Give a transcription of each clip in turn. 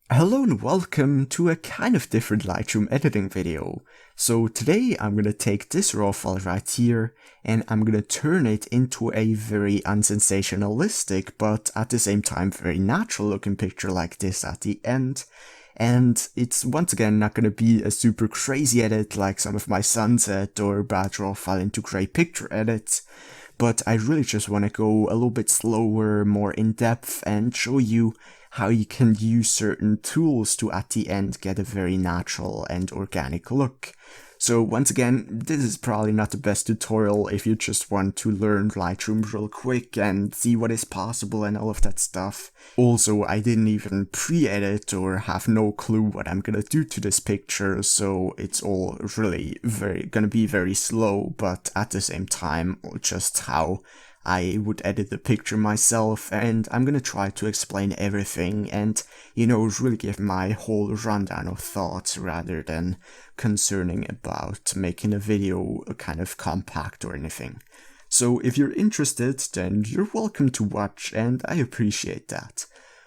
Hello and welcome to a kind of different Lightroom editing video. So today I'm gonna take this raw file right here and I'm gonna turn it into a very unsensationalistic but at the same time very natural looking picture like this at the end. And it's once again not gonna be a super crazy edit like some of my sunset or bad raw file into gray picture edits. But I really just want to go a little bit slower, more in depth, and show you how you can use certain tools to at the end get a very natural and organic look. So once again, this is probably not the best tutorial if you just want to learn Lightroom real quick and see what is possible and all of that stuff. Also, I didn't even pre-edit or have no clue what I'm gonna do to this picture, so it's all really gonna be very slow, but at the same time, just how I would edit the picture myself, and I'm gonna try to explain everything and, really give my whole rundown of thoughts rather than concerning about making a video kind of compact or anything. So if you're interested, then you're welcome to watch and I appreciate that.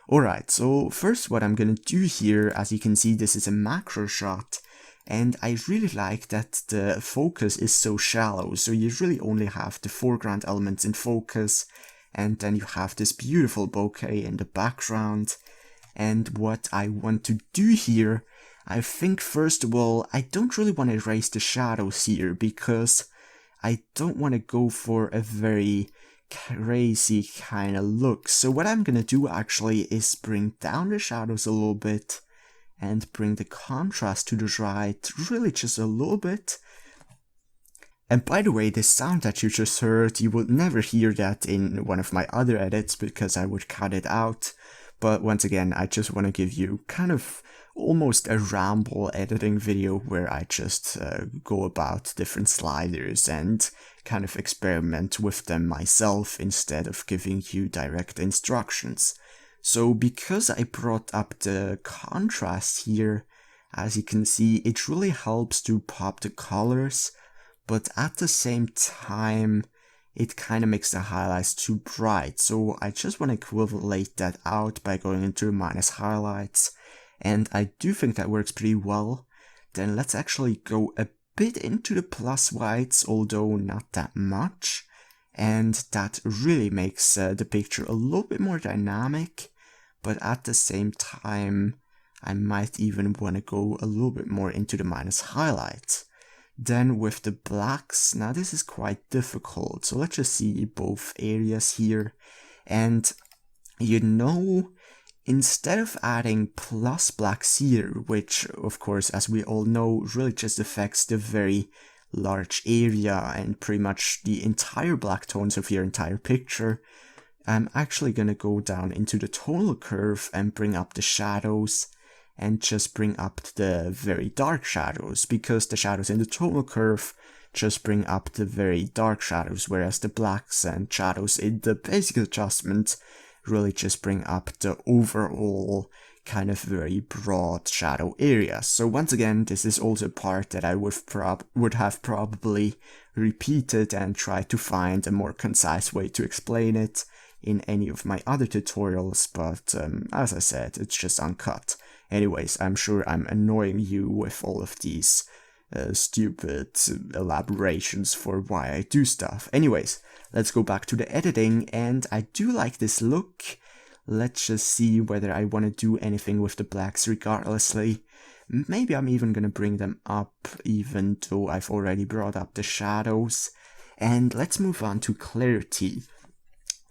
Alright, so first what I'm gonna do here, as you can see this is a macro shot, and I really like that the focus is so shallow, so you really only have the foreground elements in focus, and then you have this beautiful bokeh in the background. And what I want to do here, I think first of all, I don't really want to erase the shadows here, because I don't want to go for a very crazy kind of look. So what I'm gonna do actually is bring down the shadows a little bit, and bring the contrast to the right, really just a little bit. And by the way, the sound that you just heard, you would never hear that in one of my other edits because I would cut it out. But once again, I just want to give you kind of almost a ramble editing video where I just go about different sliders and kind of experiment with them myself instead of giving you direct instructions. So because I brought up the contrast here, as you can see, it really helps to pop the colors, but at the same time, it kind of makes the highlights too bright. So I just want to equivalate that out by going into minus highlights, and I do think that works pretty well. Then let's actually go a bit into the plus whites, although not that much. And that really makes the picture a little bit more dynamic, but at the same time, I might even want to go a little bit more into the minus highlights. Then with the blacks, now this is quite difficult, so let's just see both areas here. And instead of adding plus blacks here, which of course, as we all know, really just affects the very large area and pretty much the entire black tones of your entire picture, I'm actually gonna go down into the tonal curve and bring up the shadows and just bring up the very dark shadows, because the shadows in the tonal curve just bring up the very dark shadows, whereas the blacks and shadows in the basic adjustment really just bring up the overall kind of very broad shadow area. So once again, this is also a part that I would have probably repeated and tried to find a more concise way to explain it in any of my other tutorials, but as I said, it's just uncut. Anyways, I'm sure I'm annoying you with all of these stupid elaborations for why I do stuff. Anyways, let's go back to the editing, and I do like this look. Let's just see whether I want to do anything with the blacks regardlessly. Maybe I'm even gonna bring them up, even though I've already brought up the shadows. And let's move on to clarity.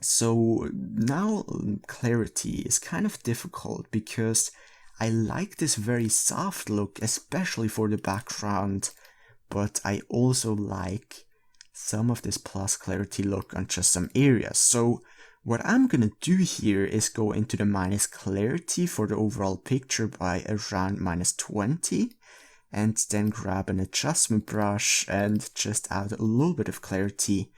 So now clarity is kind of difficult because I like this very soft look, especially for the background, but I also like some of this plus clarity look on just some areas. So what I'm gonna do here is go into the minus clarity for the overall picture by around minus 20, and then grab an adjustment brush and just add a little bit of clarity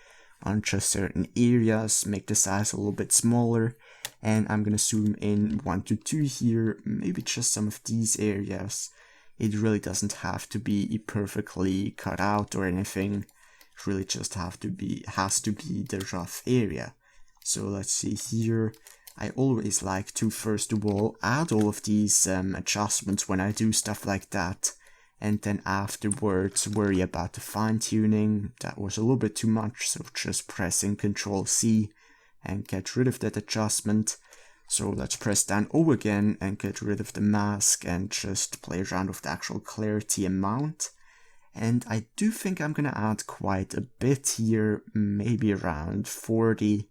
on just certain areas, make the size a little bit smaller, and I'm gonna zoom in 1 to 2 here, maybe just some of these areas. It really doesn't have to be perfectly cut out or anything, it really just has to be the rough area. So let's see here, I always like to first of all add all of these adjustments when I do stuff like that, and then afterwards worry about the fine-tuning. That was a little bit too much, so just pressing Ctrl-C and get rid of that adjustment. So let's press down O again and get rid of the mask and just play around with the actual clarity amount. And I do think I'm gonna add quite a bit here, maybe around 40.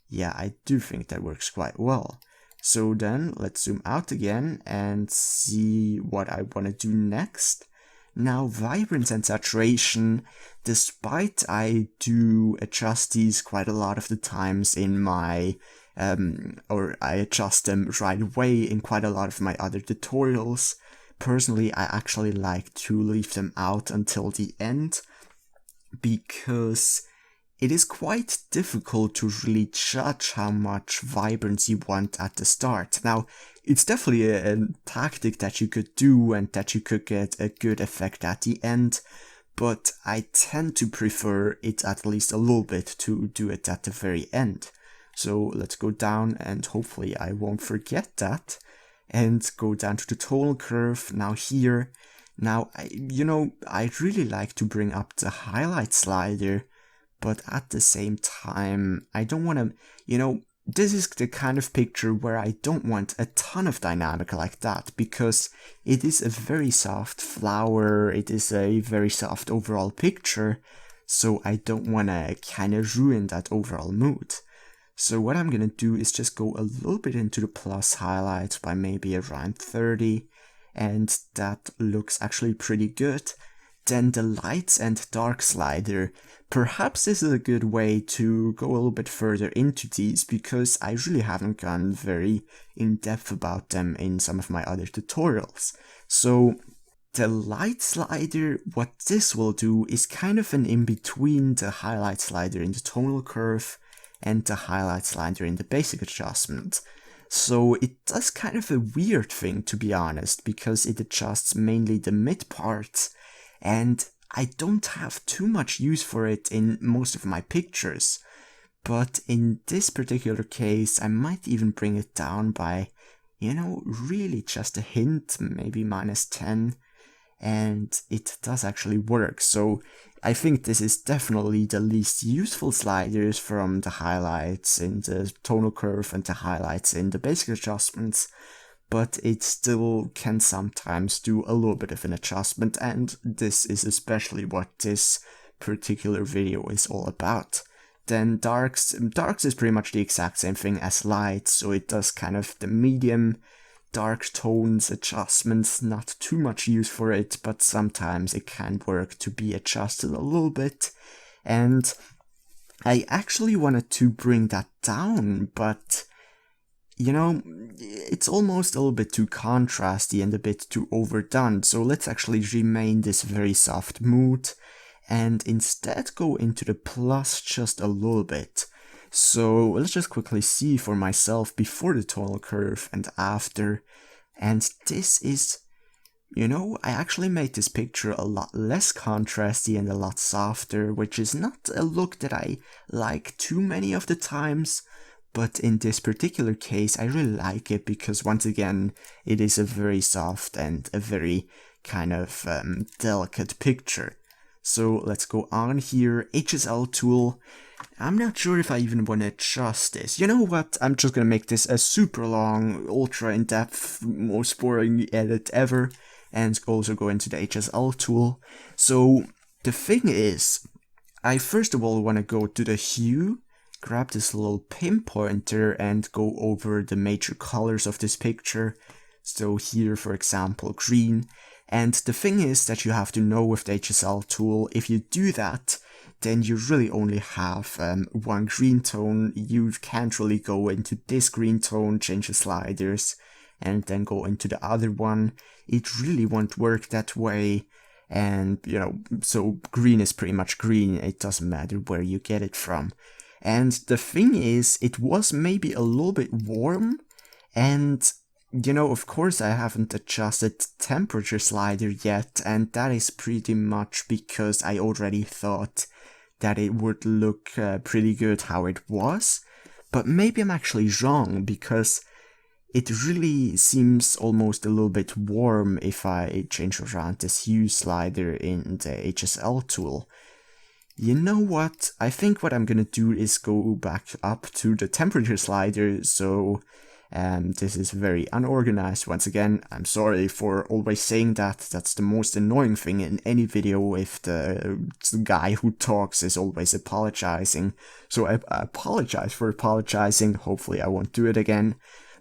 Yeah, I do think that works quite well. So then let's zoom out again and see what I want to do next. Now, Vibrance and Saturation, despite I do adjust these quite a lot of the times in my, or I adjust them right away in quite a lot of my other tutorials, personally I actually like to leave them out until the end, because it is quite difficult to really judge how much vibrance you want at the start. Now, it's definitely a tactic that you could do and that you could get a good effect at the end, but I tend to prefer it at least a little bit to do it at the very end. So let's go down, and hopefully I won't forget that, and go down to the tonal curve. Now here, I'd really like to bring up the highlight slider, but at the same time, I don't want to, this is the kind of picture where I don't want a ton of dynamic like that, because it is a very soft flower, it is a very soft overall picture, so I don't want to kind of ruin that overall mood. So what I'm going to do is just go a little bit into the plus highlights by maybe around 30, and that looks actually pretty good. Then the lights and dark slider. Perhaps this is a good way to go a little bit further into these, because I really haven't gone very in depth about them in some of my other tutorials. So the light slider, what this will do is kind of an in-between the highlight slider in the tonal curve and the highlight slider in the basic adjustment. So it does kind of a weird thing, to be honest, because it adjusts mainly the mid parts, and I don't have too much use for it in most of my pictures. But in this particular case, I might even bring it down by, really just a hint, maybe -10, and it does actually work. So I think this is definitely the least useful sliders from the highlights in the tonal curve and the highlights in the basic adjustments, but it still can sometimes do a little bit of an adjustment, and this is especially what this particular video is all about. Then darks is pretty much the exact same thing as lights, so it does kind of the medium dark tones adjustments, not too much use for it, but sometimes it can work to be adjusted a little bit. And I actually wanted to bring that down, but it's almost a little bit too contrasty and a bit too overdone, so let's actually remain this very soft mood and instead go into the plus just a little bit. So let's just quickly see for myself before the tonal curve and after, and this is, I actually made this picture a lot less contrasty and a lot softer, which is not a look that I like too many of the times. But in this particular case, I really like it because, once again, it is a very soft and a very kind of delicate picture. So let's go on here, HSL tool. I'm not sure if I even want to adjust this. You know what? I'm just going to make this a super long, ultra in-depth, most boring edit ever, and also go into the HSL tool. So the thing is, I first of all want to go to the hue, grab this little pinpointer and go over the major colors of this picture. So here, for example, green. And the thing is that you have to know with the HSL tool, if you do that, then you really only have one green tone. You can't really go into this green tone, change the sliders, and then go into the other one. It really won't work that way. And, so green is pretty much green. It doesn't matter where you get it from. And the thing is, it was maybe a little bit warm, and, of course I haven't adjusted temperature slider yet, and that is pretty much because I already thought that it would look pretty good how it was. But maybe I'm actually wrong, because it really seems almost a little bit warm if I change around this hue slider in the HSL tool. You know what? I think what I'm gonna do is go back up to the temperature slider, so this is very unorganized once again. I'm sorry for always saying that. That's the most annoying thing in any video, if the guy who talks is always apologizing. So I apologize for apologizing. Hopefully I won't do it again.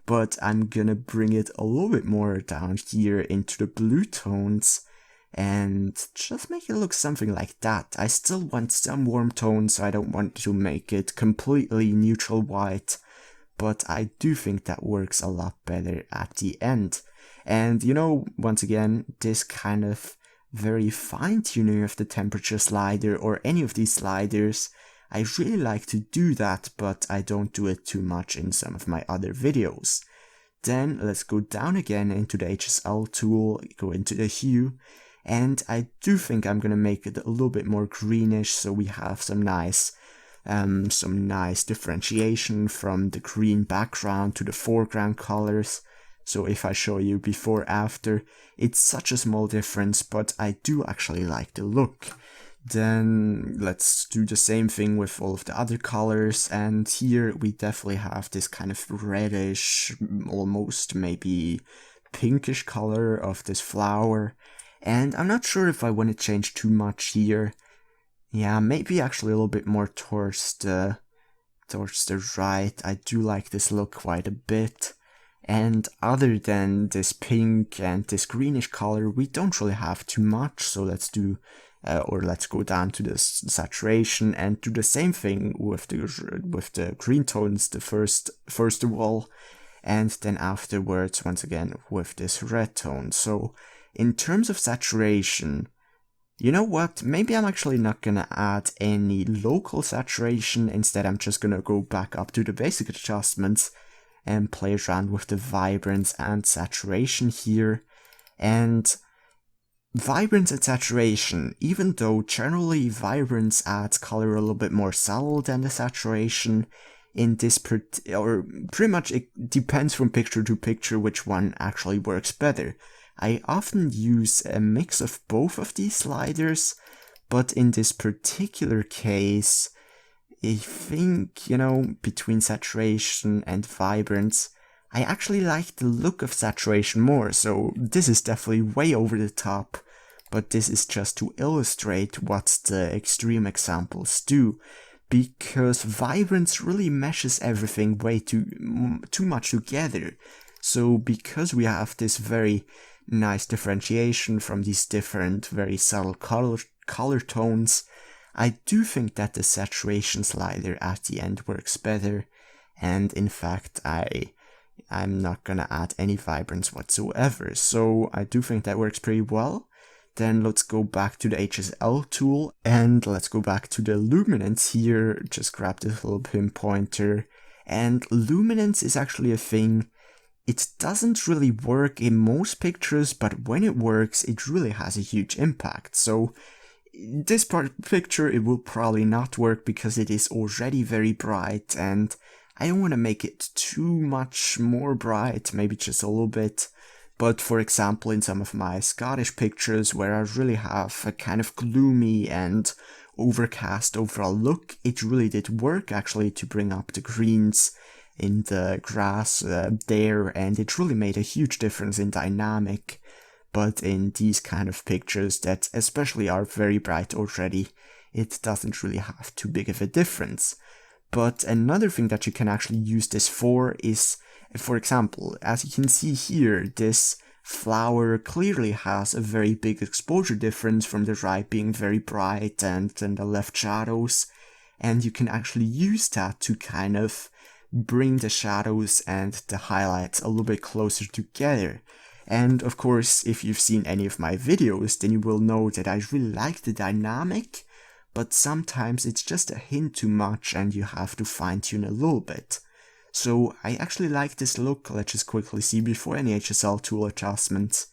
But I'm gonna bring it a little bit more down here into the blue tones and just make it look something like that. I still want some warm tones, so I don't want to make it completely neutral white, but I do think that works a lot better at the end. And you know, once again, this kind of very fine-tuning of the temperature slider or any of these sliders, I really like to do that, but I don't do it too much in some of my other videos. Then let's go down again into the HSL tool, go into the hue, and I do think I'm gonna make it a little bit more greenish, so we have some nice differentiation from the green background to the foreground colors. So if I show you before after, it's such a small difference, but I do actually like the look. Then let's do the same thing with all of the other colors, and here we definitely have this kind of reddish, almost maybe pinkish color of this flower. And I'm not sure if I want to change too much here. Yeah, maybe actually a little bit more towards the right. I do like this look quite a bit. And other than this pink and this greenish color, we don't really have too much. So let's do, let's go down to this saturation and do the same thing with the green tones, the first of all, and then afterwards once again with this red tone. So in terms of saturation, you know what, maybe I'm actually not gonna add any local saturation. Instead, I'm just gonna go back up to the basic adjustments and play around with the vibrance and saturation here. And vibrance and saturation, even though generally vibrance adds color a little bit more subtle than the saturation, in this or pretty much it depends from picture to picture which one actually works better. I often use a mix of both of these sliders, but in this particular case, I think, you know, between saturation and vibrance, I actually like the look of saturation more, so this is definitely way over the top, but this is just to illustrate what the extreme examples do, because vibrance really meshes everything way too much together. So because we have this very nice differentiation from these different very subtle color tones, I do think that the saturation slider at the end works better, and in fact I'm not gonna add any vibrance whatsoever, so I do think that works pretty well. Then let's go back to the HSL tool and let's go back to the Luminance here, just grab this little pinpointer, and Luminance is actually a thing. It doesn't really work in most pictures, but when it works, it really has a huge impact. So this picture, it will probably not work because it is already very bright, and I don't want to make it too much more bright, maybe just a little bit. But for example, in some of my Scottish pictures where I really have a kind of gloomy and overcast overall look, it really did work actually to bring up the greens in the grass there, and it really made a huge difference in dynamic. But in these kind of pictures that especially are very bright already, it doesn't really have too big of a difference. But another thing that you can actually use this for is, for example, as you can see here, this flower clearly has a very big exposure difference, from the right being very bright and then the left shadows, and you can actually use that to kind of bring the shadows and the highlights a little bit closer together. And of course, if you've seen any of my videos, then you will know that I really like the dynamic, but sometimes it's just a hint too much and you have to fine-tune a little bit. So I actually like this look. Let's just quickly see before any HSL tool adjustments.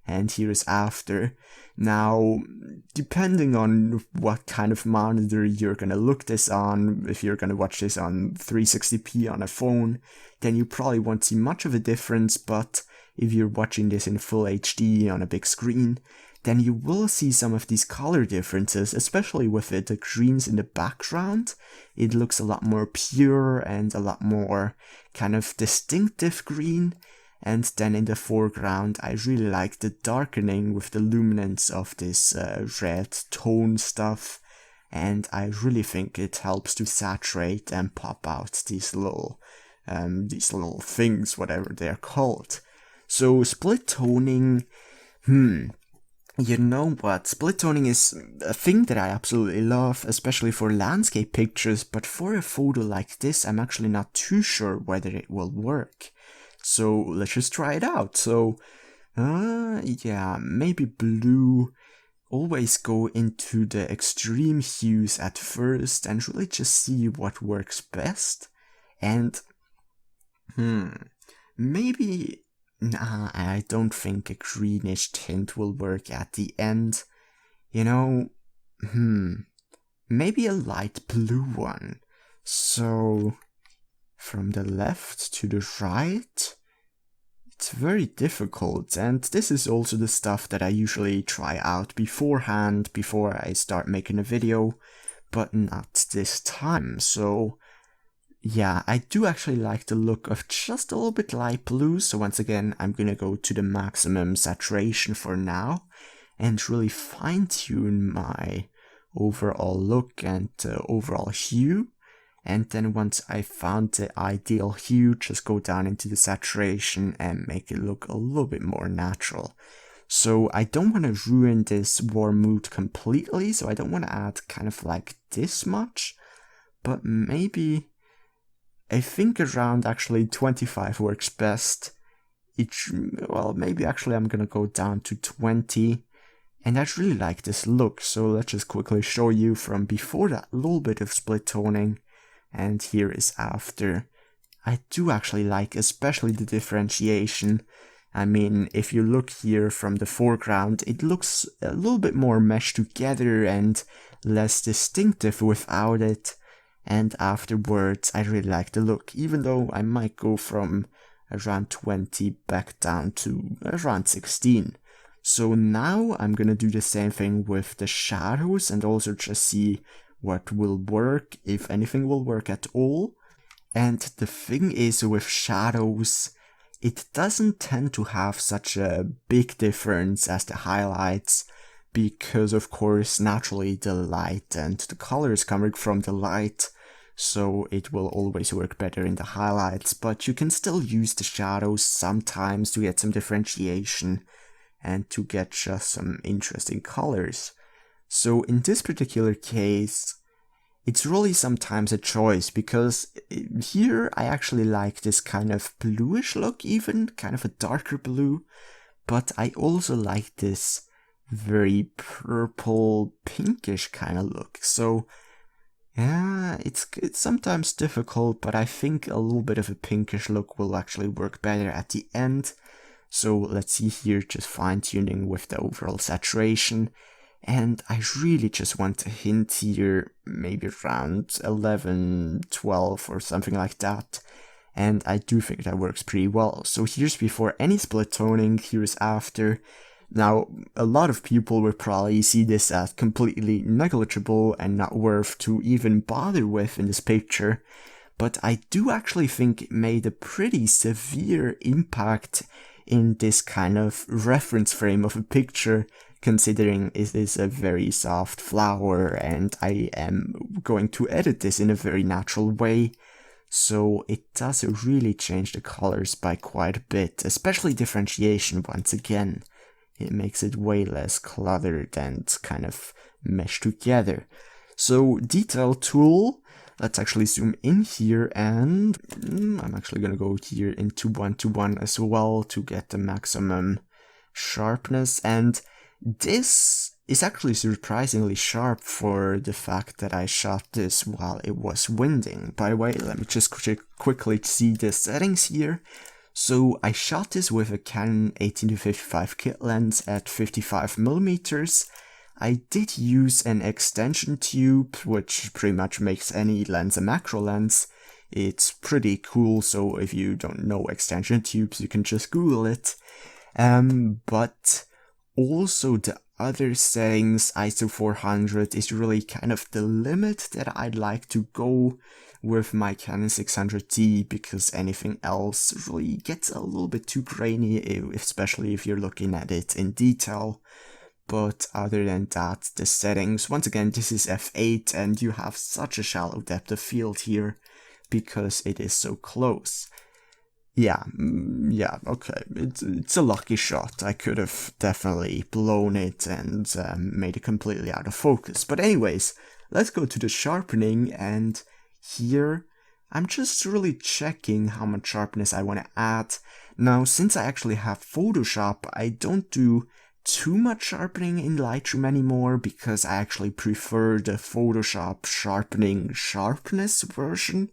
and here is after. Now, depending on what kind of monitor you're gonna look this on, if you're gonna watch this on 360p on a phone, then you probably won't see much of a difference, but if you're watching this in full HD on a big screen, then you will see some of these color differences, especially with the greens in the background. It looks a lot more pure and a lot more kind of distinctive green. And then in the foreground, I really like the darkening with the luminance of this red tone stuff. And I really think it helps to saturate and pop out these little things, whatever they're called. So split toning, you know what, split toning is a thing that I absolutely love, especially for landscape pictures, but for a photo like this, I'm actually not too sure whether it will work. So let's just try it out. So, yeah, maybe blue. Always go into the extreme hues at first and really just see what works best. And, maybe, nah, I don't think a greenish tint will work at the end. You know, maybe a light blue one. So, from the left to the right, it's very difficult, and this is also the stuff that I usually try out beforehand, before I start making a video, but not this time. So yeah, I do actually like the look of just a little bit light blue, so once again I'm gonna go to the maximum saturation for now, and really fine-tune my overall look and overall hue. And then once I found the ideal hue, just go down into the saturation and make it look a little bit more natural. So I don't want to ruin this warm mood completely, so I don't want to add kind of like this much, but maybe I think around actually 25 works best. Well, maybe actually I'm gonna go down to 20. And I really like this look, so let's just quickly show you from before that little bit of split toning. And here is after. I do actually like especially the differentiation. I mean, if you look here from the foreground, it looks a little bit more meshed together and less distinctive without it. And afterwards, I really like the look, even though I might go from around 20 back down to around 16. So now I'm gonna do the same thing with the shadows and also just see what will work, if anything will work at all. And the thing is with shadows, it doesn't tend to have such a big difference as the highlights, because of course naturally the light and the color is coming from the light, so it will always work better in the highlights, but you can still use the shadows sometimes to get some differentiation and to get just some interesting colors. So in this particular case, it's really sometimes a choice, because here I actually like this kind of bluish look, even kind of a darker blue, but I also like this very purple pinkish kind of look. So yeah, it's sometimes difficult, but I think a little bit of a pinkish look will actually work better at the end. So let's see here, just fine-tuning with the overall saturation. And I really just want a hint here, maybe around 11, 12 or something like that. And I do think that works pretty well. So here's before any split toning, here's after. Now, a lot of people will probably see this as completely negligible and not worth to even bother with in this picture. But I do actually think it made a pretty severe impact in this kind of reference frame of a picture, considering it is a very soft flower and I am going to edit this in a very natural way. So it does really change the colors by quite a bit, especially differentiation once again. It makes it way less cluttered and kind of meshed together. So detail tool, let's actually zoom in here, and I'm actually gonna go here into 1:1 as well to get the maximum sharpness. And this is actually surprisingly sharp for the fact that I shot this while it was winding. By the way, let me just quickly see the settings here. So I shot this with a Canon 18-55 kit lens at 55mm. I did use an extension tube, which pretty much makes any lens a macro lens. It's pretty cool, so if you don't know extension tubes, you can just Google it. But also the other settings, ISO 400 is really kind of the limit that I'd like to go with my Canon 600D, because anything else really gets a little bit too grainy, especially if you're looking at it in detail. But other than that, the settings, once again, this is f8 and you have such a shallow depth of field here because it is so close. Yeah, okay, it's a lucky shot. I could have definitely blown it and made it completely out of focus. But anyways, let's go to the sharpening, and here I'm just really checking how much sharpness I want to add. Now, since I actually have Photoshop, I don't do too much sharpening in Lightroom anymore because I actually prefer the Photoshop sharpening sharpness version.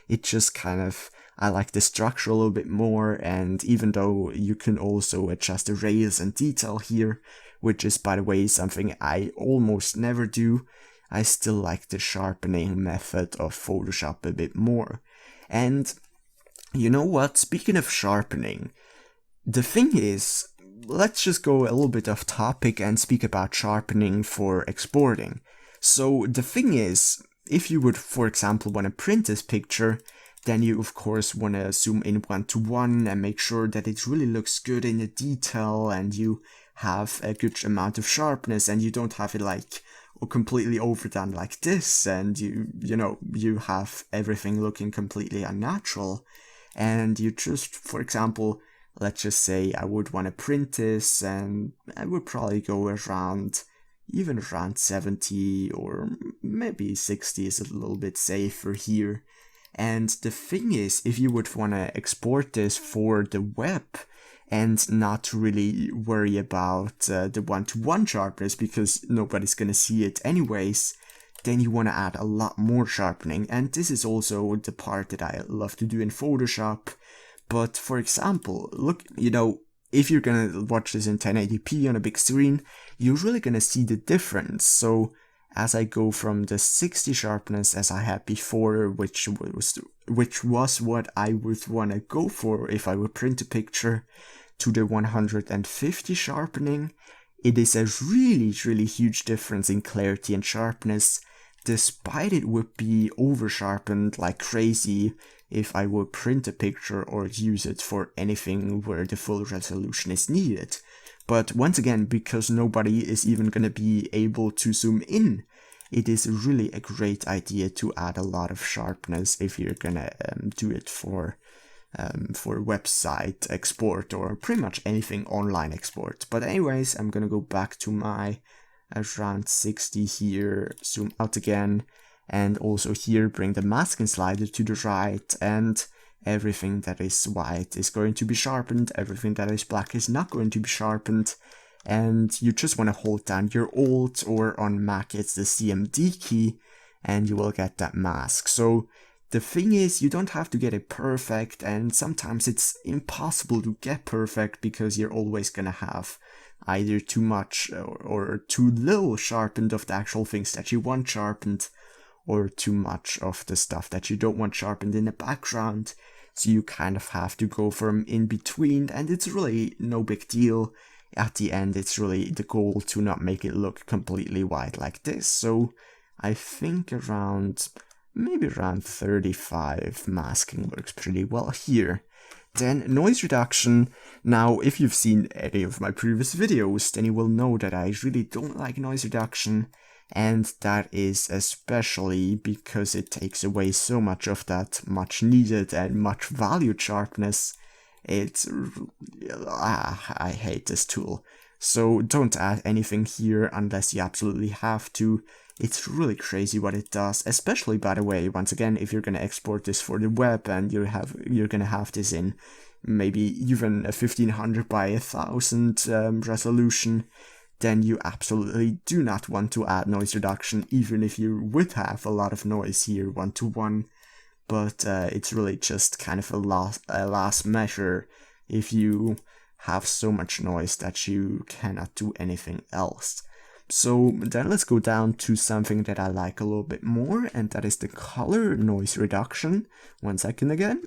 It just kind of, I like the structure a little bit more, and even though you can also adjust the rails and detail here, which is by the way something I almost never do, I still like the sharpening method of Photoshop a bit more. And you know what, speaking of sharpening, the thing is, let's just go a little bit off topic and speak about sharpening for exporting. So the thing is, if you would, for example, want to print this picture, then you of course want to zoom in 1:1 and make sure that it really looks good in the detail and you have a good amount of sharpness and you don't have it like completely overdone like this, and you have everything looking completely unnatural. And you just, for example, let's just say I would want to print this, and I would probably go even around 70 or maybe 60 is a little bit safer here. And the thing is, if you would want to export this for the web and not really worry about the 1:1 sharpness because nobody's gonna see it anyways, then you want to add a lot more sharpening. And this is also the part that I love to do in Photoshop. But for example, look, if you're gonna watch this in 1080p on a big screen, you're really gonna see the difference. So as I go from the 60 sharpness as I had before, which was what I would want to go for if I would print a picture, to the 150 sharpening, it is a really, really huge difference in clarity and sharpness, despite it would be over sharpened like crazy if I would print a picture or use it for anything where the full resolution is needed. But once again, because nobody is even going to be able to zoom in, it is really a great idea to add a lot of sharpness if you're going to do it for website export or pretty much anything online export. But anyways, I'm going to go back to my around 60 here, zoom out again, and also here bring the masking slider to the right, and everything that is white is going to be sharpened, everything that is black is not going to be sharpened, and you just want to hold down your Alt, or on Mac it's the CMD key, and you will get that mask. So the thing is, you don't have to get it perfect, and sometimes it's impossible to get perfect because you're always gonna have either too much or too little sharpened of the actual things that you want sharpened, or too much of the stuff that you don't want sharpened in the background. So you kind of have to go from in between, and it's really no big deal. At the end, it's really the goal to not make it look completely white like this. So I think maybe around 35 masking works pretty well here. Then noise reduction. Now, if you've seen any of my previous videos, then you will know that I really don't like noise reduction. And that is especially because it takes away so much of that much needed and much valued sharpness. I hate this tool. So don't add anything here unless you absolutely have to. It's really crazy what it does, especially, by the way, once again, if you're going to export this for the web and you're going to have this in maybe even a 1500 by 1000 resolution, then you absolutely do not want to add noise reduction, even if you would have a lot of noise here 1:1, but it's really just kind of a last measure if you have so much noise that you cannot do anything else. So then let's go down to something that I like a little bit more, and that is the color noise reduction. 1 second again.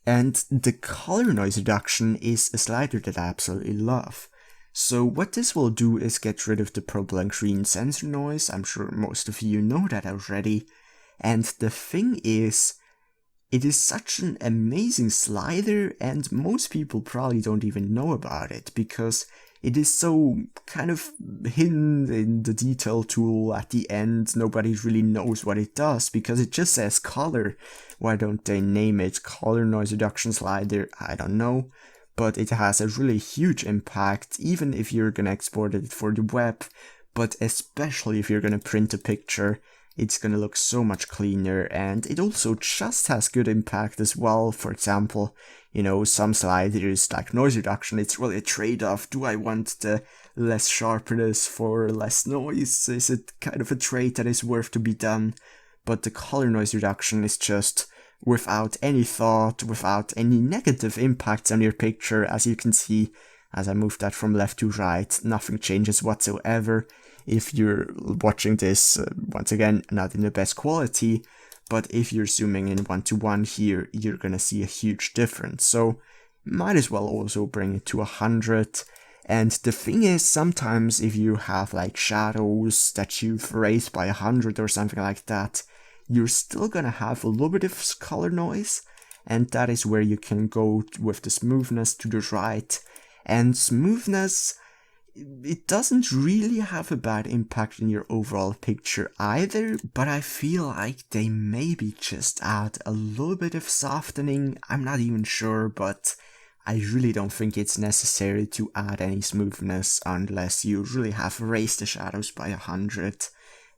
And the color noise reduction is a slider that I absolutely love. So what this will do is get rid of the purple and green sensor noise. I'm sure most of you know that already. And the thing is, it is such an amazing slider, and most people probably don't even know about it because it is so kind of hidden in the detail tool at the end. Nobody really knows what it does because it just says color. Why don't they name it color noise reduction slider? I don't know. But it has a really huge impact, even if you're gonna export it for the web, but especially if you're gonna print a picture. It's gonna look so much cleaner, and it also just has good impact as well. For example, you know, some sliders like noise reduction, it's really a trade-off. Do I want the less sharpness for less noise? Is it kind of a trade that is worth to be done? But the color noise reduction is just without any thought, without any negative impacts on your picture. As you can see, as I move that from left to right, nothing changes whatsoever. If you're watching this, once again, not in the best quality, but if you're zooming in 1:1 here, you're gonna see a huge difference. So might as well also bring it to 100. And the thing is, sometimes if you have like shadows that you've raised by 100 or something like that, you're still gonna have a little bit of color noise, and that is where you can go with the smoothness to the right. And smoothness, it doesn't really have a bad impact in your overall picture either, but I feel like they maybe just add a little bit of softening. I'm not even sure, but I really don't think it's necessary to add any smoothness unless you really have raised the shadows by 100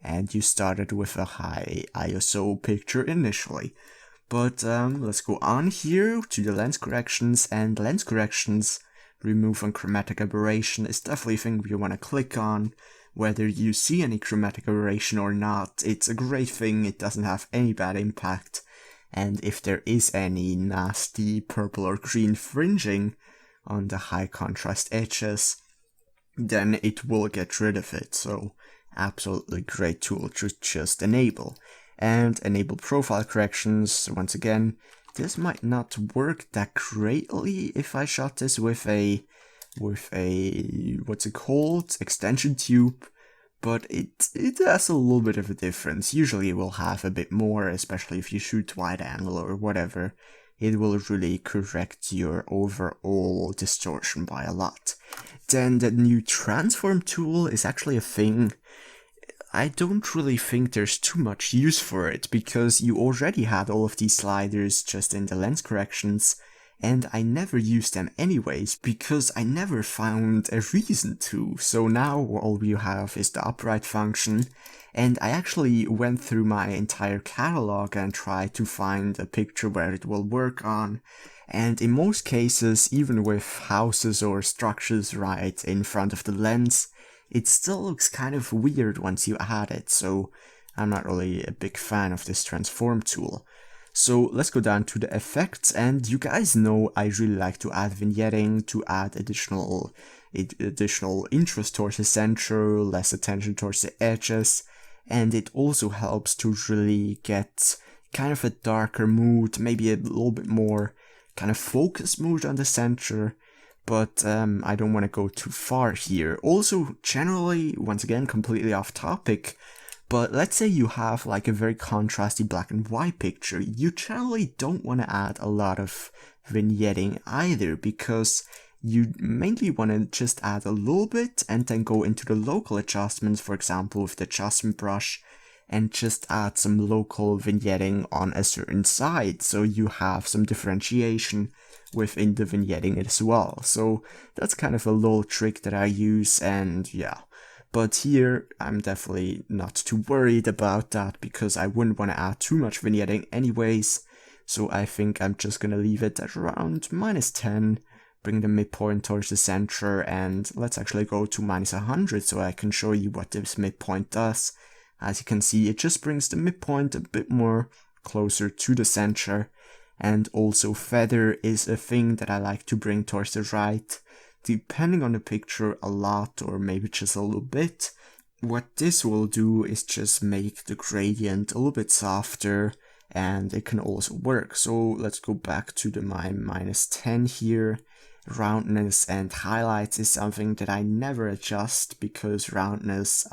and you started with a high ISO picture initially. But let's go on here to the lens corrections, and lens corrections, remove on chromatic aberration is definitely a thing you want to click on. Whether you see any chromatic aberration or not, it's a great thing, it doesn't have any bad impact. And if there is any nasty purple or green fringing on the high contrast edges, then it will get rid of it. So absolutely great tool to just enable. And enable profile corrections, once again, this might not work that greatly if I shot this with a what's it called, extension tube, but it has a little bit of a difference. Usually it will have a bit more, especially if you shoot wide angle or whatever. It will really correct your overall distortion by a lot. Then the new transform tool is actually a thing. I don't really think there's too much use for it, because you already had all of these sliders just in the lens corrections, and I never used them anyways, because I never found a reason to. So now all you have is the upright function, and I actually went through my entire catalog and tried to find a picture where it will work on, and in most cases, even with houses or structures right in front of the lens, it still looks kind of weird once you add it, so I'm not really a big fan of this transform tool. So let's go down to the effects, and you guys know I really like to add vignetting, to add additional interest towards the center, less attention towards the edges, and it also helps to really get kind of a darker mood, maybe a little bit more kind of focus mood on the center. But I don't want to go too far here. Also, generally, once again, completely off topic, but let's say you have like a very contrasty black and white picture. You generally don't want to add a lot of vignetting either, because you mainly want to just add a little bit and then go into the local adjustments, for example, with the adjustment brush, and just add some local vignetting on a certain side, so you have some differentiation within the vignetting as well. So that's kind of a little trick that I use, and yeah. But here, I'm definitely not too worried about that, because I wouldn't want to add too much vignetting anyways. So I think I'm just gonna leave it at around -10, bring the midpoint towards the center, and let's actually go to -100 so I can show you what this midpoint does. As you can see, it just brings the midpoint a bit more closer to the center. And also feather is a thing that I like to bring towards the right, depending on the picture a lot or maybe just a little bit. What this will do is just make the gradient a little bit softer, and it can also work. So let's go back to my -10 here. Roundness and highlights is something that I never adjust, because roundness,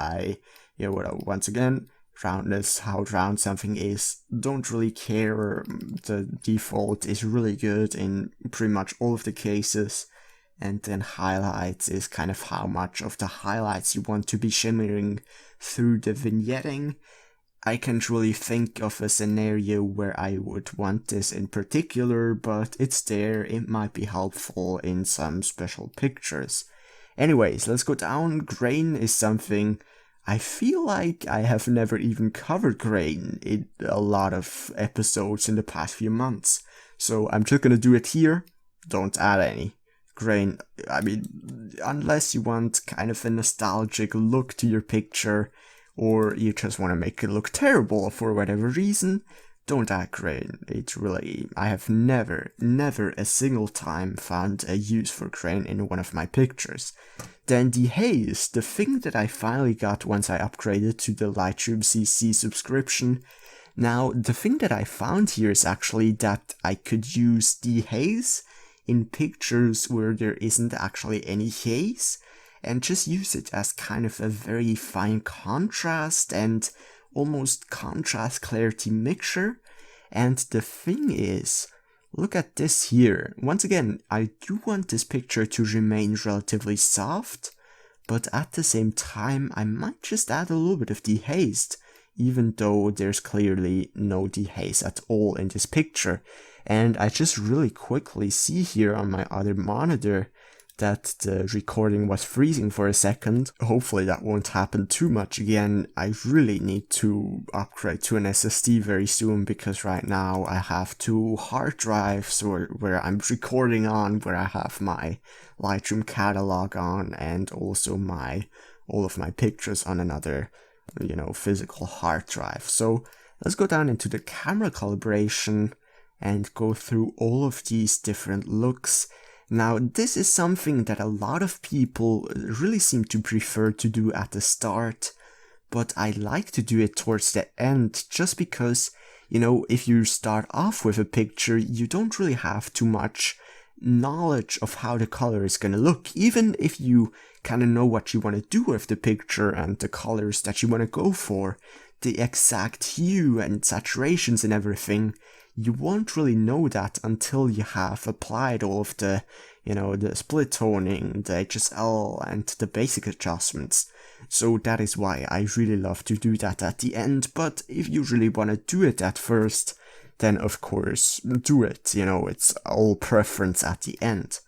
once again, roundness, how round something is, don't really care. The default is really good in pretty much all of the cases. And then highlights is kind of how much of the highlights you want to be shimmering through the vignetting. I can't really think of a scenario where I would want this in particular, but it's there. It might be helpful in some special pictures. Anyways, let's go down. Grain is something I feel like I have never even covered grain in a lot of episodes in the past few months. So I'm just gonna do it here. Don't add any. Grain, I mean, unless you want kind of a nostalgic look to your picture, or you just want to make it look terrible for whatever reason, don't add grain. It really, I have never a single time found a use for grain in one of my pictures. Then the haze, the thing that I finally got once I upgraded to the Lightroom CC subscription. Now, the thing that I found here is actually that I could use the haze in pictures where there isn't actually any haze, and just use it as kind of a very fine contrast and almost contrast clarity mixture. And the thing is, look at this here. Once again, I do want this picture to remain relatively soft, but at the same time, I might just add a little bit of dehazed, even though there's clearly no dehaze at all in this picture. And I just really quickly see here on my other monitor that the recording was freezing for a second. Hopefully that won't happen too much again. I really need to upgrade to an SSD very soon, because right now I have 2 hard drives where I'm recording on, where I have my Lightroom catalog on, and also all of my pictures on another, physical hard drive. So let's go down into the camera calibration and go through all of these different looks. Now, this is something that a lot of people really seem to prefer to do at the start, but I like to do it towards the end, just because, if you start off with a picture, you don't really have too much knowledge of how the color is gonna look. Even if you kind of know what you want to do with the picture and the colors that you want to go for, the exact hue and saturations and everything, you won't really know that until you have applied all of the, the split toning, the HSL, and the basic adjustments. So that is why I really love to do that at the end. But if you really want to do it at first, then of course do it. It's all preference at the end.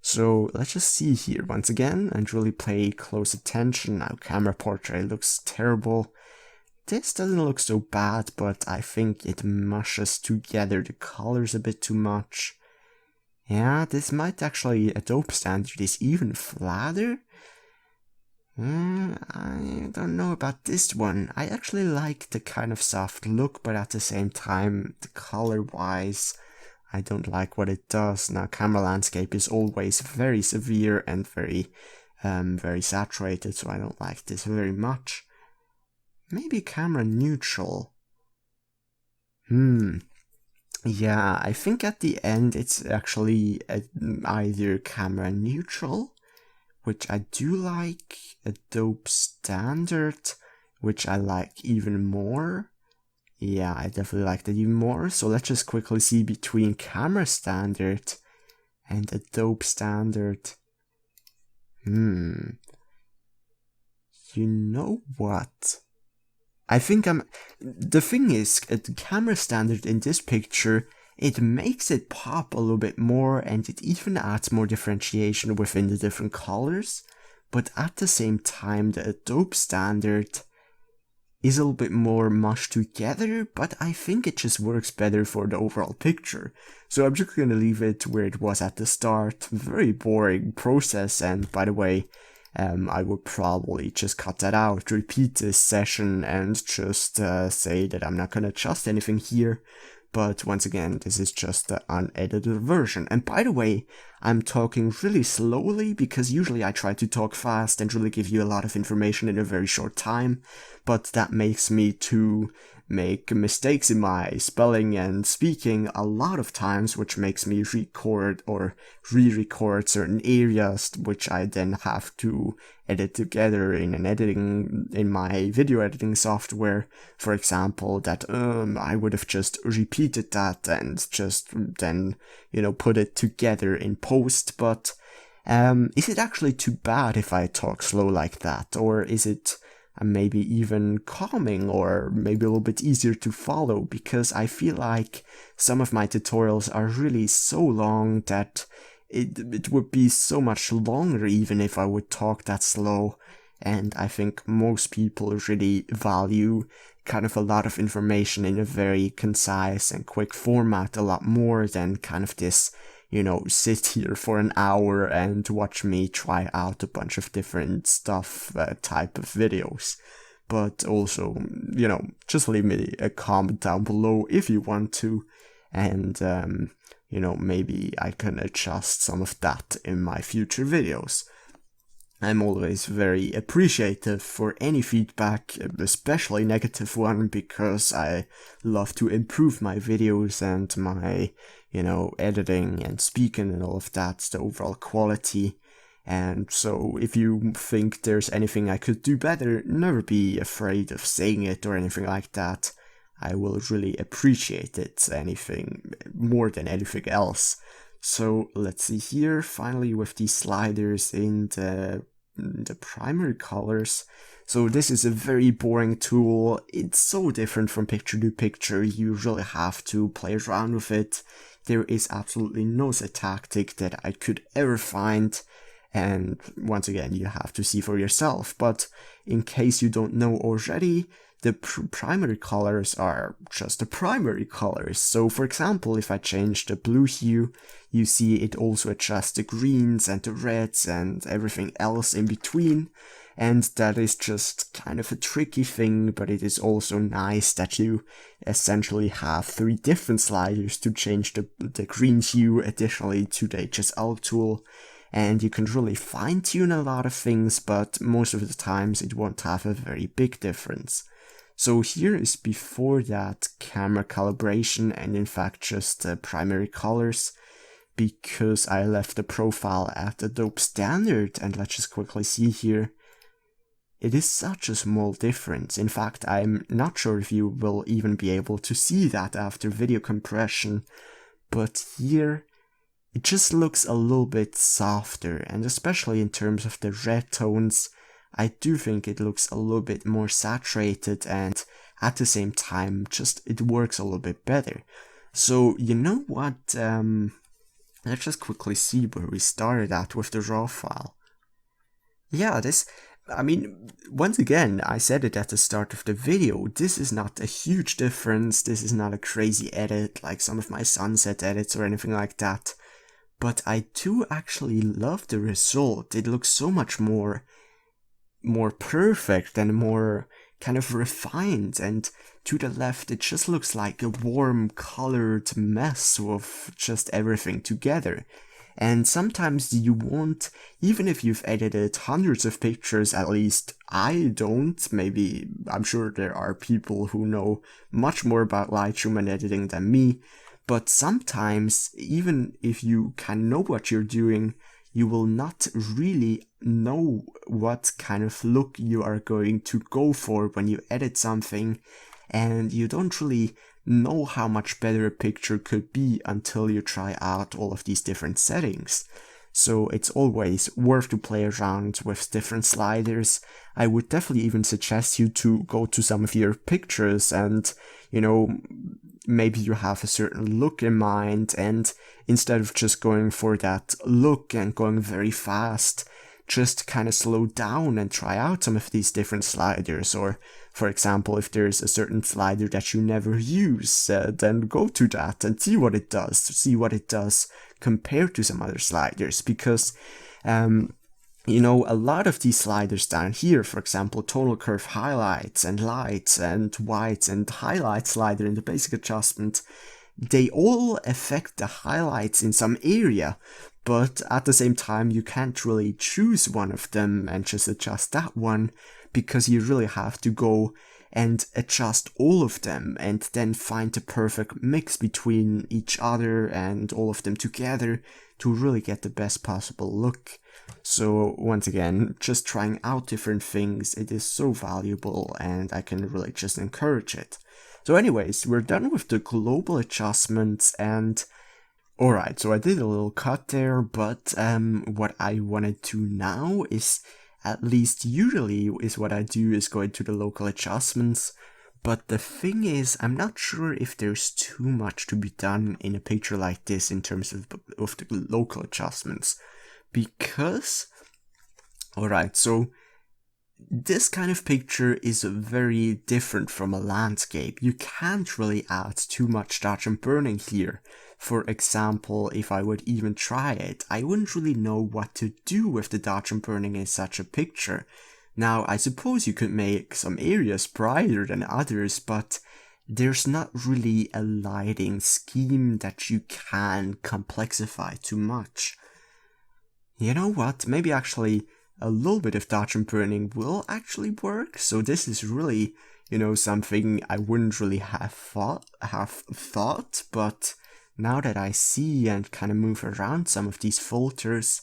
So let's just see here once again and really pay close attention. Now, camera portrait looks terrible. This doesn't look so bad, but I think it mushes together the colors a bit too much. Yeah, this might actually, Adobe standard is even flatter. I don't know about this one. I actually like the kind of soft look, but at the same time, the color-wise, I don't like what it does. Now, camera landscape is always very severe and very saturated, so I don't like this very much. Maybe camera neutral. Yeah, I think at the end it's actually either camera neutral, which I do like, Adobe standard, which I like even more. Yeah, I definitely like that even more. So let's just quickly see between camera standard and Adobe standard. You know what? I think the thing is, the camera standard in this picture, it makes it pop a little bit more, and it even adds more differentiation within the different colors, but at the same time the Adobe standard is a little bit more mushed together, but I think it just works better for the overall picture. So I'm just gonna leave it where it was at the start. Very boring process, and by the way, I would probably just cut that out, repeat this session, and just say that I'm not gonna adjust anything here. But once again, this is just the unedited version. And by the way, I'm talking really slowly because usually I try to talk fast and really give you a lot of information in a very short time. But that makes me to make mistakes in my spelling and speaking a lot of times, which makes me record or re-record certain areas, which I then have to edit together in my video editing software. For example, that I would have just repeated that and just then, put it together in post. But is it actually too bad if I talk slow like that, or is it maybe even calming, or maybe a little bit easier to follow? Because I feel like some of my tutorials are really so long that it would be so much longer even if I would talk that slow. And I think most people really value kind of a lot of information in a very concise and quick format a lot more than kind of this, sit here for an hour and watch me try out a bunch of different stuff type of videos. But also, just leave me a comment down below if you want to, and maybe I can adjust some of that in my future videos. I'm always very appreciative for any feedback, especially negative one, because I love to improve my videos and my, editing and speaking and all of that, the overall quality. And so if you think there's anything I could do better, never be afraid of saying it or anything like that. I will really appreciate it, anything more than anything else. So let's see here, finally with these sliders in the primary colors. So this is a very boring tool. It's so different from picture to picture. You really have to play around with it. There is absolutely no set tactic that I could ever find. And once again, you have to see for yourself. But in case you don't know already, the primary colors are just the primary colors. So for example, if I change the blue hue, you see it also adjusts the greens and the reds and everything else in between. And that is just kind of a tricky thing, but it is also nice that you essentially have 3 different sliders to change the green hue additionally to the HSL tool. And you can really fine-tune a lot of things, but most of the times it won't have a very big difference. So here is before that camera calibration, and in fact just the primary colors, because I left the profile at Adobe Standard. And let's just quickly see here. It is such a small difference. In fact, I'm not sure if you will even be able to see that after video compression, but here it just looks a little bit softer, and especially in terms of the red tones, I do think it looks a little bit more saturated, and at the same time, just it works a little bit better. So you know what, let's just quickly see where we started at with the raw file. Yeah, once again, I said it at the start of the video, this is not a huge difference, this is not a crazy edit like some of my sunset edits or anything like that. But I do actually love the result. It looks so much more perfect and more kind of refined, and to the left it just looks like a warm colored mess of just everything together. And sometimes you won't, even if you've edited hundreds of pictures, at least I don't, maybe I'm sure there are people who know much more about Lightroom and editing than me, but sometimes even if you can know what you're doing, you will not really know what kind of look you are going to go for when you edit something, and you don't really know how much better a picture could be until you try out all of these different settings. So it's always worth to play around with different sliders. I would definitely even suggest you to go to some of your pictures and, maybe you have a certain look in mind, and instead of just going for that look and going very fast, just kind of slow down and try out some of these different sliders. Or for example, if there's a certain slider that you never use, then go to that and see what it does compared to some other sliders. Because you know, a lot of these sliders down here, for example, tonal curve highlights and lights and whites and highlight slider in the basic adjustment, they all affect the highlights in some area, but at the same time you can't really choose one of them and just adjust that one, because you really have to go and adjust all of them and then find the perfect mix between each other and all of them together to really get the best possible look. So once again, just trying out different things, it is so valuable and I can really just encourage it. So anyways, we're done with the global adjustments, and alright, so I did a little cut there, but what I wanted to now is, at least usually is what I do is go into the local adjustments, but the thing is, I'm not sure if there's too much to be done in a picture like this in terms of the local adjustments, because, alright, so this kind of picture is very different from a landscape. You can't really add too much dodge and burning here. For example, if I would even try it, I wouldn't really know what to do with the dodge and burning in such a picture. Now, I suppose you could make some areas brighter than others, but there's not really a lighting scheme that you can complexify too much. You know what, maybe actually a little bit of dodge and burning will actually work. So this is really, you know, something I wouldn't really have thought, but now that I see and kind of move around some of these filters,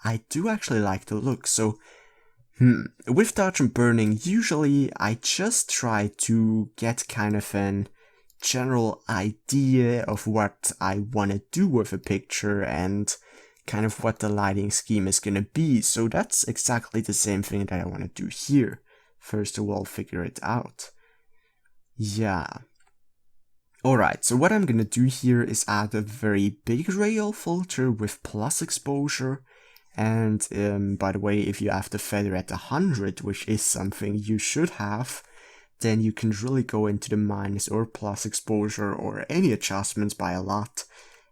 I do actually like the look. So with dodge and burning, usually I just try to get kind of an general idea of what I want to do with a picture and kind of what the lighting scheme is going to be. So that's exactly the same thing that I want to do here. First of all, figure it out. Yeah. Alright, so what I'm going to do here is add a very big rail filter with plus exposure. And by the way, if you have the feather at 100, which is something you should have, then you can really go into the minus or plus exposure or any adjustments by a lot.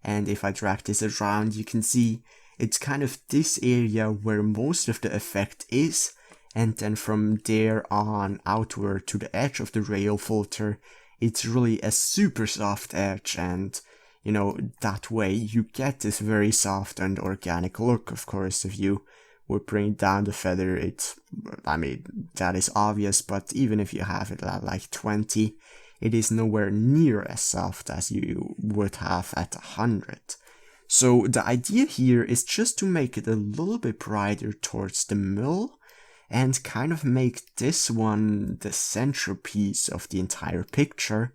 And if I drag this around, you can see it's kind of this area where most of the effect is, and then from there on outward to the edge of the rail filter, it's really a super soft edge, and you know, that way you get this very soft and organic look. Of course, if you would bring down the feather, I mean, that is obvious, but even if you have it at like 20, it is nowhere near as soft as you would have at 100. So the idea here is just to make it a little bit brighter towards the middle and kind of make this one the centerpiece of the entire picture.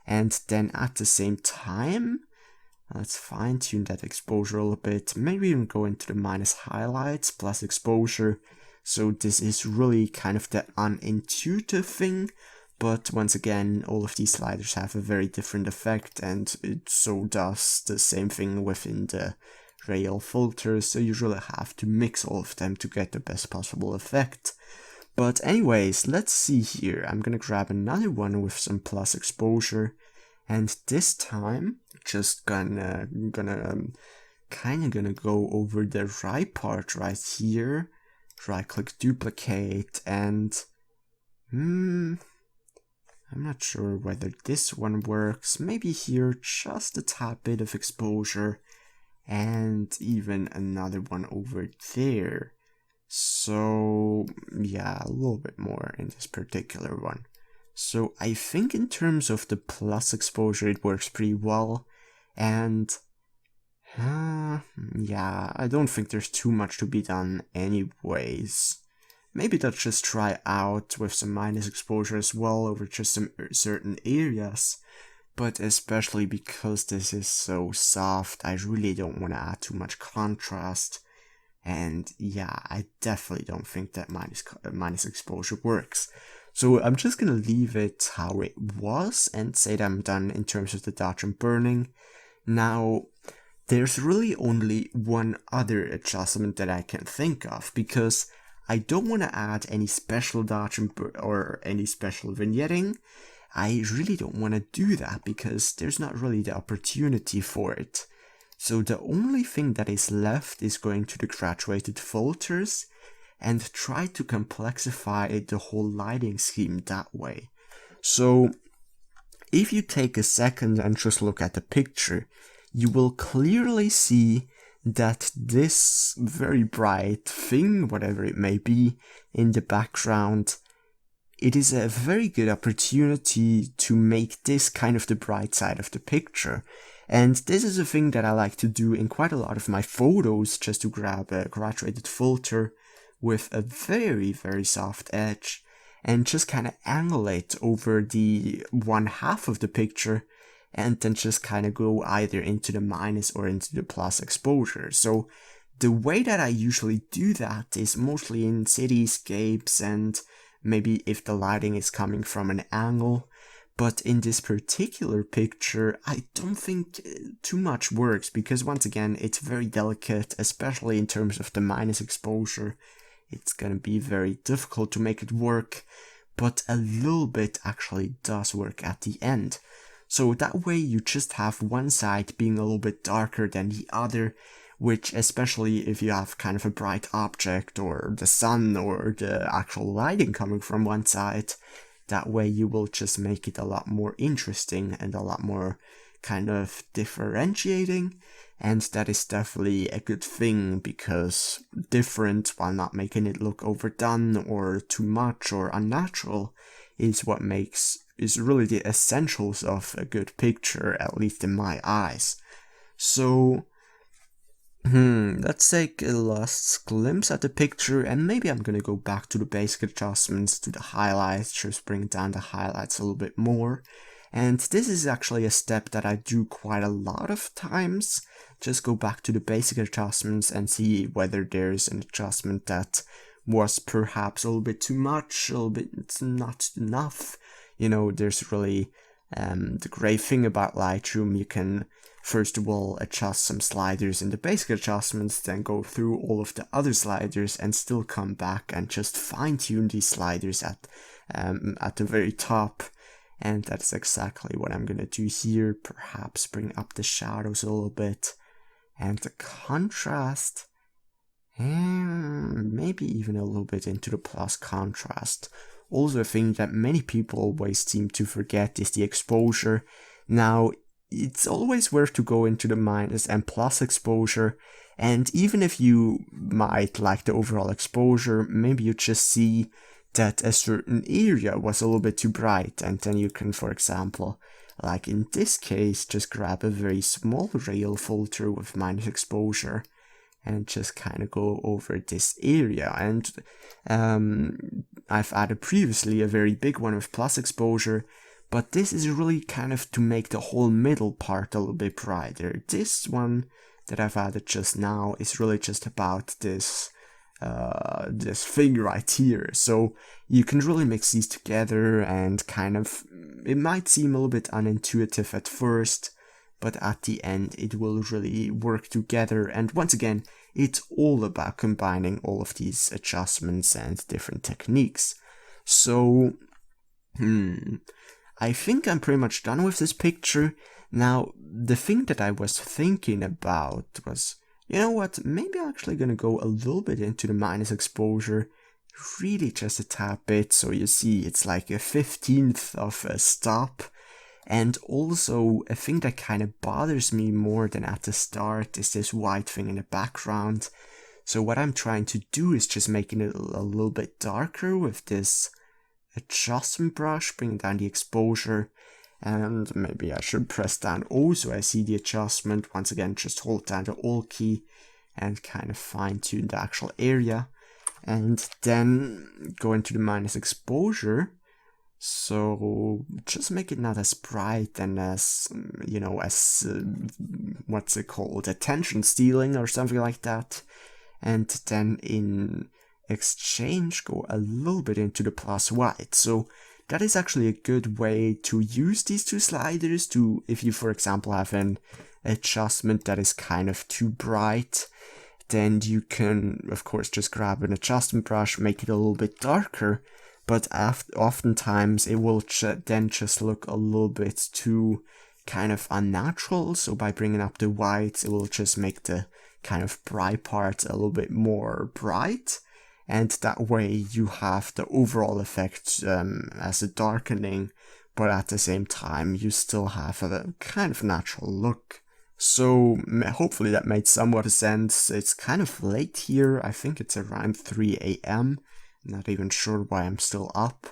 And then at the same time, let's fine tune that exposure a little bit, maybe even go into the minus highlights plus exposure. So this is really kind of the unintuitive thing. But once again, all of these sliders have a very different effect, and it so does the same thing within the rail filters, so you really have to mix all of them to get the best possible effect. But anyways, let's see here. I'm gonna grab another one with some plus exposure, and this time just gonna go over the right part right here, right click duplicate, and I'm not sure whether this one works. Maybe here just a tad bit of exposure and even another one over there. So yeah, a little bit more in this particular one. So I think in terms of the plus exposure it works pretty well, and yeah, I don't think there's too much to be done anyways. Maybe let's just try out with some minus exposure as well over just some certain areas, but especially because this is so soft, I really don't want to add too much contrast, and yeah, I definitely don't think that minus exposure works. So I'm just gonna leave it how it was and say that I'm done in terms of the dodge and burning. Now, there's really only one other adjustment that I can think of, because I don't want to add any special dodge or any special vignetting. I really don't want to do that because there's not really the opportunity for it. So the only thing that is left is going to the graduated filters, and try to complexify the whole lighting scheme that way. So if you take a second and just look at the picture, you will clearly see that this very bright thing, whatever it may be, in the background, it is a very good opportunity to make this kind of the bright side of the picture. And this is a thing that I like to do in quite a lot of my photos, just to grab a graduated filter with a very, very soft edge and just kind of angle it over the one half of the picture, and then just kind of go either into the minus or into the plus exposure. So the way that I usually do that is mostly in cityscapes, and maybe if the lighting is coming from an angle. But in this particular picture, I don't think too much works, because once again, it's very delicate, especially in terms of the minus exposure. It's gonna be very difficult to make it work, but a little bit actually does work at the end. So that way you just have one side being a little bit darker than the other, which, especially if you have kind of a bright object or the sun or the actual lighting coming from one side, that way you will just make it a lot more interesting and a lot more kind of differentiating. And that is definitely a good thing, because different while not making it look overdone or too much or unnatural is what is really the essentials of a good picture, at least in my eyes. So let's take a last glimpse at the picture, and maybe I'm gonna go back to the basic adjustments, to the highlights, just bring down the highlights a little bit more. And this is actually a step that I do quite a lot of times. Just go back to the basic adjustments and see whether there's an adjustment that was perhaps a little bit too much, a little bit not enough. You know, there's really the great thing about Lightroom, you can first of all adjust some sliders in the basic adjustments, then go through all of the other sliders and still come back and just fine-tune these sliders at the very top. And that's exactly what I'm gonna do here. Perhaps bring up the shadows a little bit, and the contrast, and maybe even a little bit into the plus contrast. Also, a thing that many people always seem to forget is the exposure. Now, it's always worth to go into the minus and plus exposure, and even if you might like the overall exposure, maybe you just see that a certain area was a little bit too bright, and then you can, for example, like in this case, just grab a very small rail filter with minus exposure and just kind of go over this area. And I've added previously a very big one with plus exposure, but this is really kind of to make the whole middle part a little bit brighter. This one that I've added just now is really just about this thing right here. So you can really mix these together, and kind of, it might seem a little bit unintuitive at first, but at the end it will really work together. And once again, it's all about combining all of these adjustments and different techniques. So I think I'm pretty much done with this picture. Now, the thing that I was thinking about was, you know what, maybe I'm actually gonna go a little bit into the minus exposure, really just a tad bit, so you see it's like a 15th of a stop. And also, a thing that kind of bothers me more than at the start is this white thing in the background. So what I'm trying to do is just making it a little bit darker with this adjustment brush, bring down the exposure, and maybe I should press down O so I see the adjustment. Once again, just hold down the Alt key and kind of fine tune the actual area, and then go into the minus exposure. So just make it not as bright and as, you know, as what's it called, attention stealing or something like that. And then in exchange, go a little bit into the plus white. So that is actually a good way to use these two sliders to, if you, for example, have an adjustment that is kind of too bright, then you can, of course, just grab an adjustment brush, make it a little bit darker, but oftentimes it will then just look a little bit too kind of unnatural. So by bringing up the whites, it will just make the kind of bright parts a little bit more bright. and that way you have the overall effect as a darkening, but at the same time you still have a kind of natural look. So hopefully that made somewhat of sense. It's kind of late here, I think it's around 3 a.m. Not even sure why I'm still up,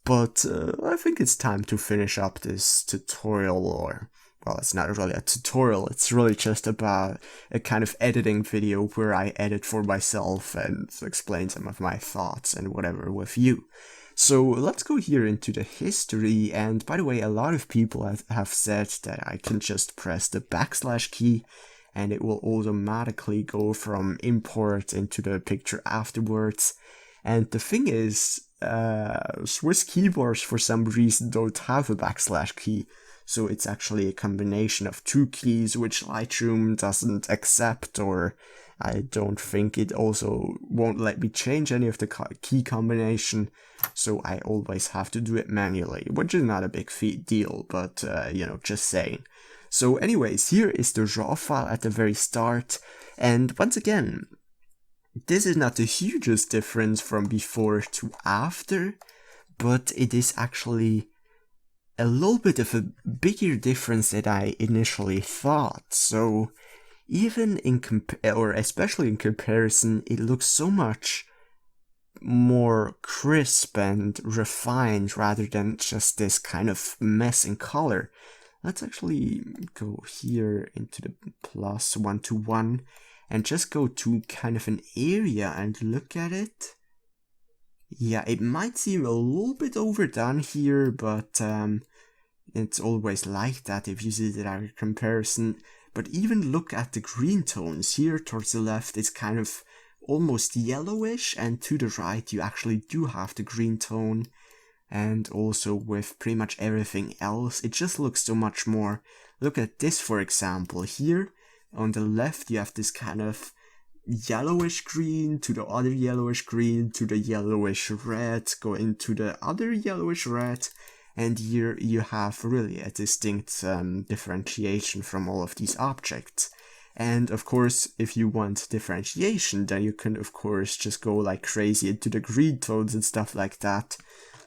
but I think it's time to finish up this tutorial, or, well, it's not really a tutorial, it's really just about a kind of editing video where I edit for myself and explain some of my thoughts and whatever with you. So let's go here into the history, and by the way, a lot of people have said that I can just press the backslash key and it will automatically go from import into the picture afterwards. And the thing is, Swiss keyboards for some reason don't have a backslash key, so it's actually a combination of two keys which Lightroom doesn't accept, or I don't think it also won't let me change any of the key combination, so I always have to do it manually, which is not a big deal, but you know, just saying. So anyways, here is the raw file at the very start, and once again, this is not the hugest difference from before to after, but it is actually a little bit of a bigger difference than I initially thought. So even in or especially in comparison, it looks so much more crisp and refined rather than just this kind of mess in color. Let's actually go here into the +1 and just go to kind of an area and look at it. Yeah, it might seem a little bit overdone here, but it's always like that if you see the direct comparison. But even look at the green tones. Here towards the left it's kind of almost yellowish, and to the right you actually do have the green tone. And also with pretty much everything else, it just looks so much more. Look at this, for example. Here on the left you have this kind of yellowish green to the other yellowish green to the yellowish red, go into the other yellowish red, and here you have really a distinct differentiation from all of these objects. And of course, if you want differentiation, then you can of course just go like crazy into the green tones and stuff like that.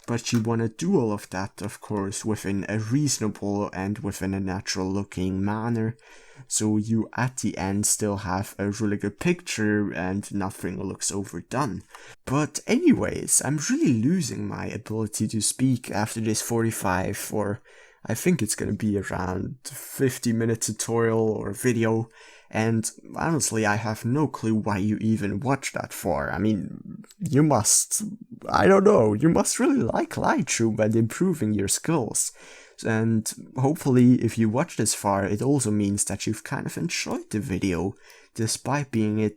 But you want to do all of that, of course, within a reasonable and within a natural looking manner, so you at the end still have a really good picture and nothing looks overdone. But anyways, I'm really losing my ability to speak after this 45, or I think it's gonna be around 50-minute tutorial or video, and honestly I have no clue why you even watch that for. I mean, you must, I don't know, you must really like Lightroom and improving your skills. And hopefully if you watch this far, it also means that you've kind of enjoyed the video, despite being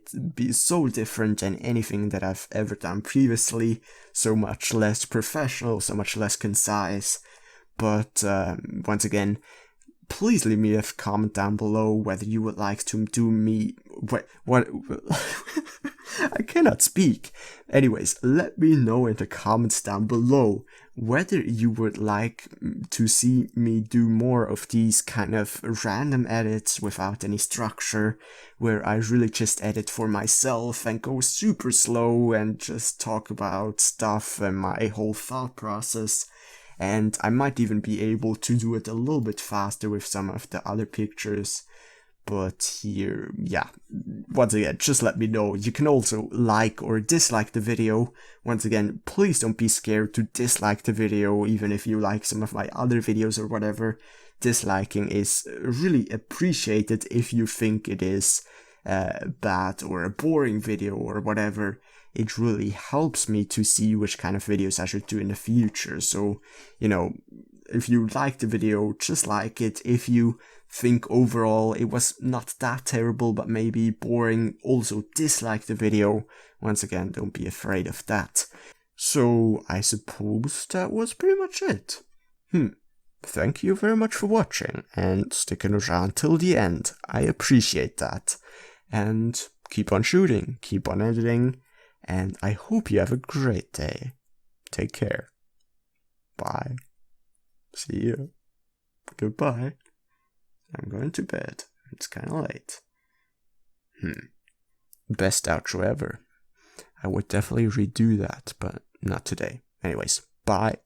so different than anything that I've ever done previously, so much less professional, so much less concise. But once again, please leave me a comment down below whether you would like to do me... What? I cannot speak. Anyways, let me know in the comments down below whether you would like to see me do more of these kind of random edits without any structure, where I really just edit for myself and go super slow and just talk about stuff and my whole thought process. And I might even be able to do it a little bit faster with some of the other pictures. But here, yeah, once again, just let me know. You can also like or dislike the video. Once again, please don't be scared to dislike the video, even if you like some of my other videos or whatever. Disliking is really appreciated if you think it is bad or a boring video or whatever. It really helps me to see which kind of videos I should do in the future. So, you know, if you like the video, just like it. If you think overall it was not that terrible but maybe boring, also dislike the video. Once again, don't be afraid of that. So I suppose that was pretty much it. Thank you very much for watching and sticking around till the end. I appreciate that. And keep on shooting, keep on editing, and I hope you have a great day. Take care. Bye. See you. Goodbye. I'm going to bed. It's kinda late. Best outro ever. I would definitely redo that, but not today. Anyways, bye.